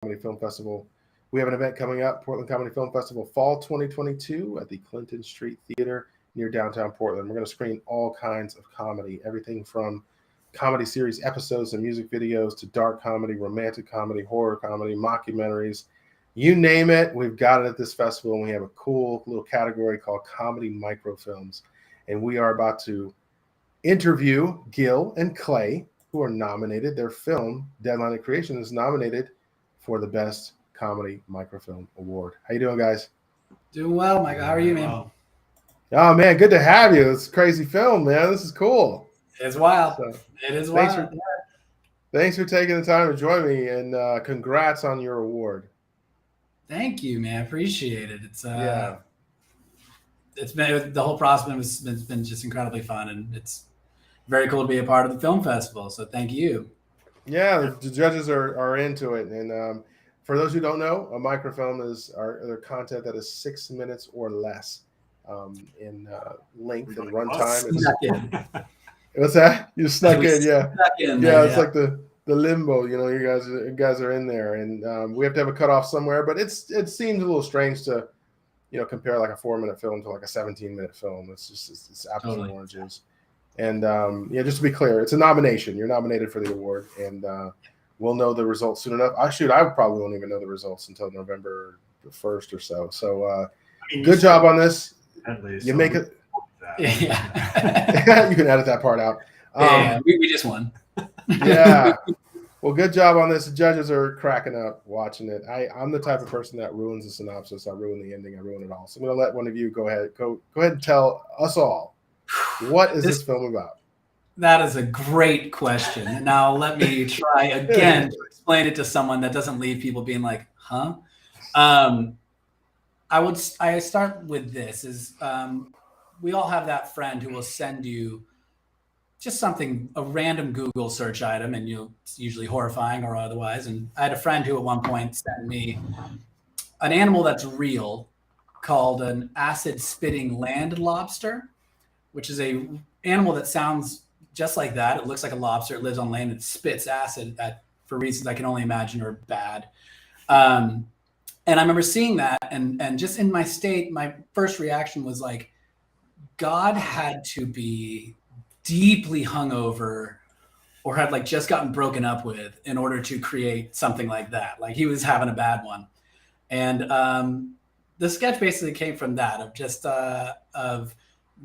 Comedy Film Festival. We have an event coming up, Portland Comedy Film Festival Fall 2022 at the Clinton Street Theater near downtown Portland. We're going to screen all kinds of comedy, everything from comedy series episodes and music videos to dark comedy, romantic comedy, horror comedy, mockumentaries. You name it, we've got it at this festival, and we have a cool little category called Comedy Microfilms. And we are about to interview Gille and Clay, who are nominated. Their film, Deadline of Creation, is nominated for the Best Comedy Microfilm Award. How you doing, guys? Doing well, Michael. How are you, man? Oh, man, good to have you. It's a crazy film, man. This is cool. It's wild. It is wild. Thanks for taking the time to join me, and congrats on your award. Thank you, man. Appreciate it. It's been the whole process has been just incredibly fun, and it's very cool to be a part of the film festival. So thank you. Yeah, the judges are into it, and for those who don't know, a microfilm is their content that is 6 minutes or less in length and runtime. What's that? You snuck in, yeah. It's like the limbo. You guys are in there, and we have to have a cutoff somewhere. But it seems a little strange to compare like a 4-minute film to like a 17-minute film. It's apples and oranges. And just to be clear, it's a nomination. You're nominated for the award, and we'll know the results soon enough. I probably won't even know the results until November the 1st or so. So good job on this. At least you make it. Yeah. You can edit that part out. We just won. Yeah. Well, good job on this. The judges are cracking up watching it. I'm the type of person that ruins the synopsis. I ruin the ending. I ruin it all. So I'm going to let one of you go ahead and tell us all, what is this film about? That is a gret question. Now let me try again to explain it to someone that doesn't leave people being like, huh? I start with this is we all have that friend who will send you just a random Google search item, and it's usually horrifying or otherwise. And I had a friend who at one point sent me an animal that's real called an acid-spitting land lobster, which is a animal that sounds just like that. It looks like a lobster. It lives on land. It spits acid for reasons I can only imagine are bad. And I remember seeing that, and just in my state, my first reaction was like, God had to be deeply hungover or had like just gotten broken up with in order to create something like that. Like he was having a bad one. And the sketch basically came from that of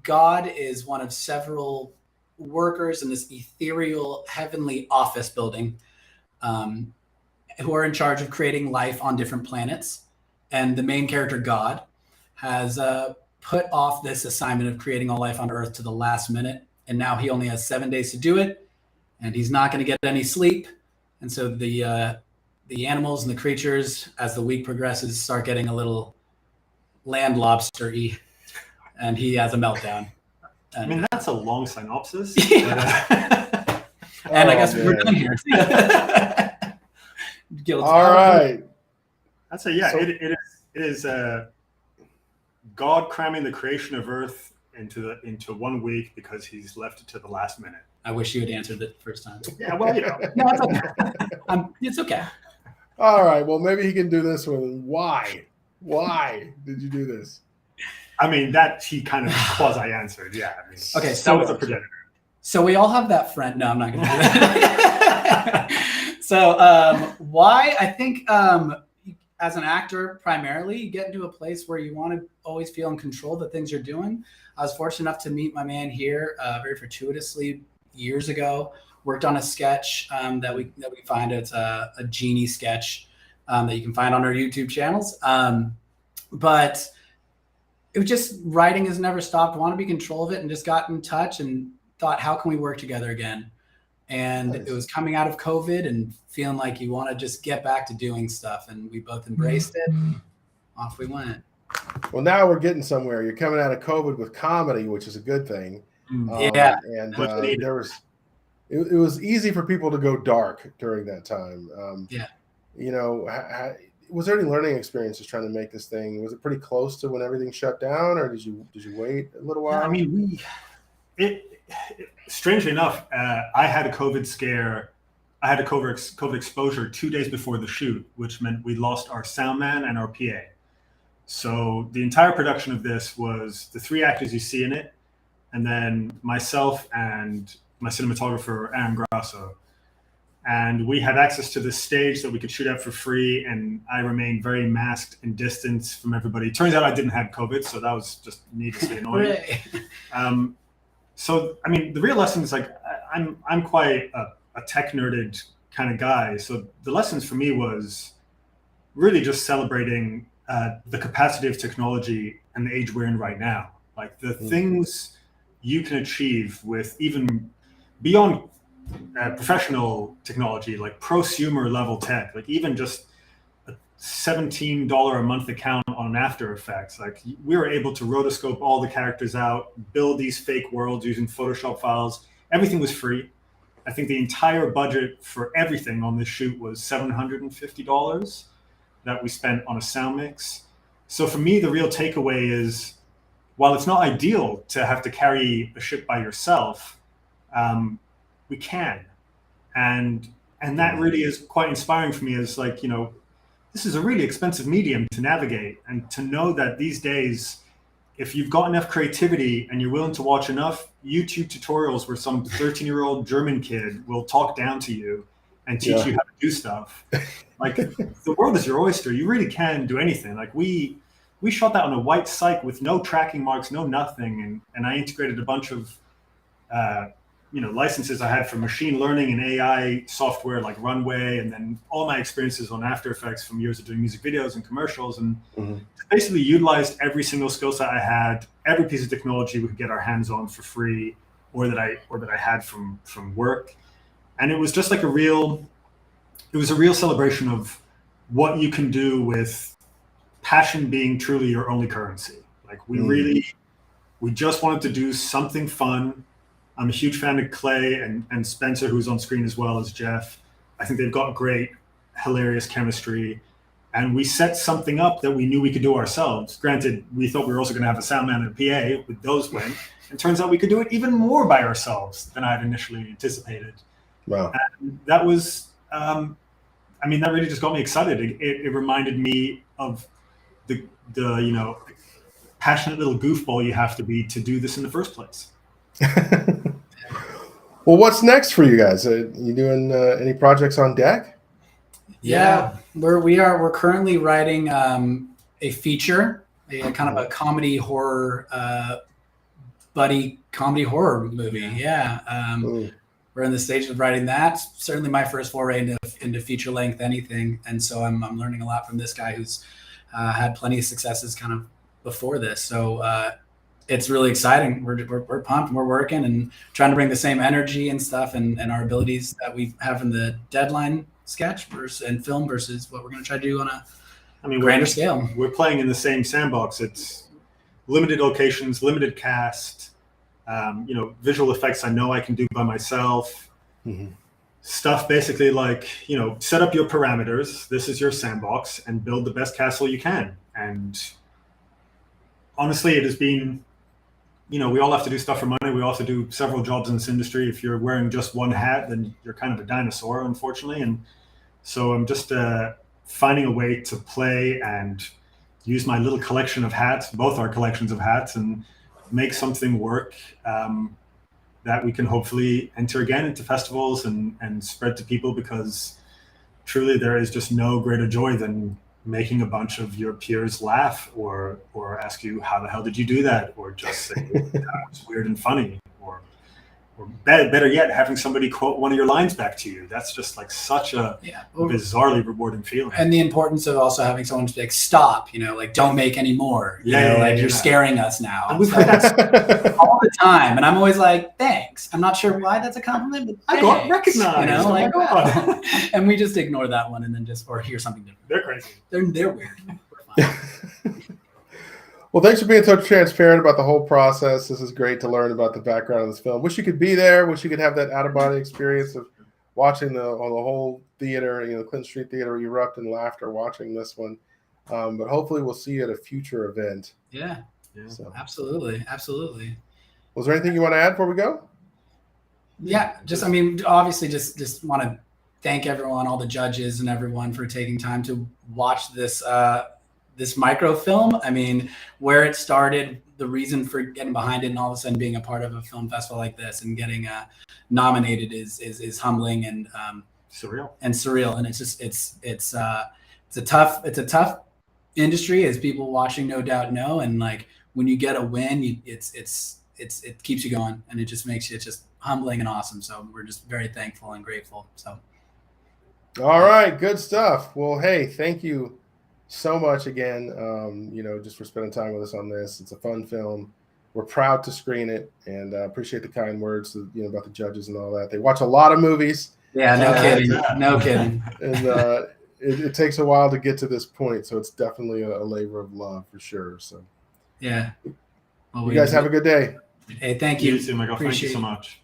God is one of several workers in this ethereal heavenly office building who are in charge of creating life on different planets. And the main character, God, has put off this assignment of creating all life on Earth to the last minute. And now he only has 7 days to do it, and he's not going to get any sleep. And so the animals and the creatures, as the week progresses, start getting a little land lobster-y, and he has a meltdown. And that's a long synopsis. Yeah. And I guess we're done here. All right. I'd say, it is God cramming the creation of Earth into 1 week because he's left it to the last minute. I wish you had answered it the first time. Yeah, well, No, it's okay. It's okay. All right. Well, maybe he can do this one. Why? Why did you do this? I mean, that he kind of quasi-answered. Yeah. I mean, okay. So that was a progenitor. So we all have that friend. No, I'm not going to do that. So why? I think as an actor, primarily, you get into a place where you want to always feel in control of the things you're doing. I was fortunate enough to meet my man here very fortuitously years ago. Worked on a sketch that we find. It's a genie sketch that you can find on our YouTube channels. But it was just writing has never stopped. Want to be in control of it, and just got in touch and thought, how can we work together again? And It was coming out of COVID and feeling like you want to just get back to doing stuff. And we both embraced it. Off we went. Well, now we're getting somewhere. You're coming out of COVID with comedy, which is a good thing. Yeah. And it was easy for people to go dark during that time. Was there any learning experiences trying to make this thing? Was it pretty close to when everything shut down, or did you wait a little while? Yeah, I mean, strangely enough, I had a COVID scare I had a COVID exposure 2 days before the shoot, which meant we lost our sound man and our PA. So the entire production of this was the 3 actors you see in it, and then myself and my cinematographer, Aaron Grasso. And we had access to this stage that we could shoot at for free, and I remained very masked and distanced from everybody. Turns out I didn't have COVID, so that was just needlessly annoying. So, I mean, the real lesson is like, I'm quite a tech nerded kind of guy. So the lessons for me was really just celebrating the capacity of technology and the age we're in right now. Like the things you can achieve with even beyond professional technology, like prosumer level tech, like even just a $17 a month account on After Effects. Like we were able to rotoscope all the characters out, build these fake worlds using Photoshop files. Everything was free. I think the entire budget for everything on this shoot was $750 that we spent on a sound mix. So for me, the real takeaway is, while it's not ideal to have to carry a ship by yourself, we can. And that really is quite inspiring for me, as like, you know, this is a really expensive medium to navigate, and to know that these days, if you've got enough creativity and you're willing to watch enough YouTube tutorials where some 13-year-old German kid will talk down to you and teach you how to do stuff, like the world is your oyster. You really can do anything. Like we shot that on a white cyc with no tracking marks, no nothing, and I integrated a bunch of licenses I had for machine learning and AI software like Runway, and then all my experiences on After Effects from years of doing music videos and commercials, and basically utilized every single skill set I had, every piece of technology we could get our hands on for free, or that I had from work. And it was just like a real celebration of what you can do with passion being truly your only currency. Like we just wanted to do something fun. I'm a huge fan of Clay and Spencer, who's on screen as well as Jeff. I think they've got great, hilarious chemistry. And we set something up that we knew we could do ourselves. Granted, we thought we were also going to have a sound man and a PA with those went. And turns out we could do it even more by ourselves than I had initially anticipated. Wow. And that was, that really just got me excited. It reminded me of the passionate little goofball you have to be to do this in the first place. Well, what's next for you guys? You doing any projects on deck? Yeah, we're currently writing a feature, a kind of a comedy horror, buddy comedy horror movie. Yeah, we're in the stage of writing that. Certainly my first foray into feature length anything, and so I'm learning a lot from this guy who's had plenty of successes kind of before this. So it's really exciting. We're pumped and we're working and trying to bring the same energy and stuff and our abilities that we have in the Deadline sketch and film versus what we're going to try to do on a grander scale. We're playing in the same sandbox. It's limited locations, limited cast, visual effects I know I can do by myself. Stuff basically like, set up your parameters. This is your sandbox and build the best castle you can. And honestly, it has been, we all have to do stuff for money. We all have to do several jobs in this industry. If you're wearing just one hat, then you're kind of a dinosaur, unfortunately. And so I'm just finding a way to play and use my little collection of hats, both our collections of hats, and make something work that we can hopefully enter again into festivals and spread to people, because truly there is just no greater joy than making a bunch of your peers laugh or ask you, how the hell did you do that? Or just say, that was weird and funny. Or better yet, having somebody quote one of your lines back to you. That's just like such a bizarrely rewarding feeling. And the importance of also having someone to be like, stop, like, don't make any more. You're scaring us now. And we've heard that all the time. And I'm always like, thanks. I'm not sure why that's a compliment, but I got recognized. And we just ignore that one and then or hear something different. They're crazy. They're weird. We're fine. Well, thanks for being so transparent about the whole process. This is great to learn about the background of this film. Wish you could be there. Wish you could have that out-of-body experience of watching the whole theater, Clinton Street Theater erupt in laughter watching this one. But hopefully we'll see you at a future event. Yeah. So. Absolutely. Was there anything you want to add before we go? Yeah, obviously just want to thank everyone, all the judges and everyone for taking time to watch this this microfilm. I mean, where it started, the reason for getting behind it, and all of a sudden being a part of a film festival like this and getting nominated is humbling and surreal. And it's just it's a tough industry, as people watching no doubt know. And like when you get a win, it keeps you going, and it just makes you just humbling and awesome. So we're just very thankful and grateful. So. All right, good stuff. Well, hey, thank you so much again, just for spending time with us on this. It's a fun film. We're proud to screen it, and appreciate the kind words, about the judges and all that. They watch a lot of movies. Yeah, no kidding. No kidding. And it takes a while to get to this point, so it's definitely a labor of love for sure. So yeah. Well, you guys have a good day. Hey, thank you. You too, Michael. Thank you so much.